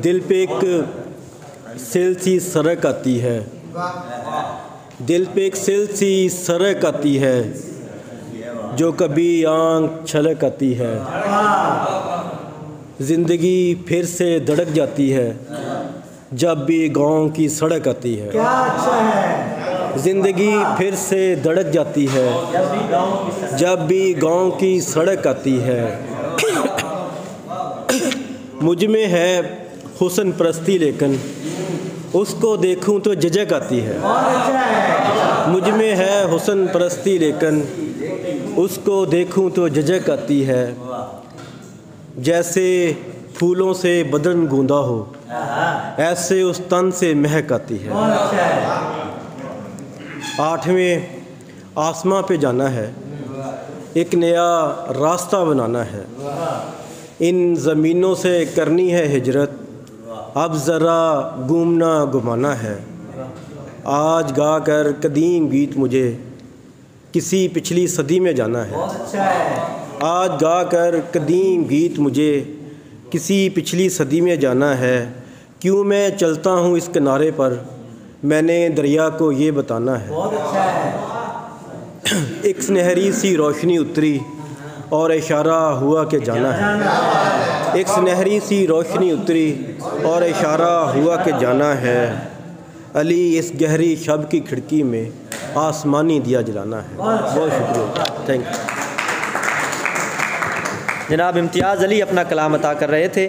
दिल पे एक सिल सी सरक आती है, दिल पे एक सिल सी सरक आती है, जो कभी आंख छलक आती है। ज़िंदगी फिर से धड़क जाती है जब भी गांव की सड़क आती है। क्या अच्छा है। ज़िंदगी फिर से धड़क जाती है जब भी गांव की सड़क आती है। मुझ में है हुस्न परस्ती लेकिन उसको देखूं तो झिझक आती है। मुझ में है हुस्न परस्ती लेकिन उसको देखूं तो झिझक आती है। जैसे फूलों से बदन गूंदा हो ऐसे उस तन से महक आती है। 8वें आसमां पे जाना है, एक नया रास्ता बनाना है। इन ज़मीनों से करनी है हिजरत, अब ज़रा घूमना घुमाना है। आज गा कर कदीम गीत मुझे किसी पिछली सदी में जाना है। आज गा कर कदीम गीत मुझे किसी पिछली सदी में जाना है। क्यों मैं चलता हूँ इस किनारे पर, मैंने दरिया को ये बताना है। एक सुनहरी सी रोशनी उतरी और इशारा हुआ कि जाना है। एक सुनहरी सी रोशनी उतरी और इशारा हुआ कि जाना है। अली इस गहरी शब की खिड़की में आसमानी दिया जलाना है। बहुत शुक्रिया, थैंक यू। जनाब इम्तियाज़ अली अपना कलाम अता कर रहे थे।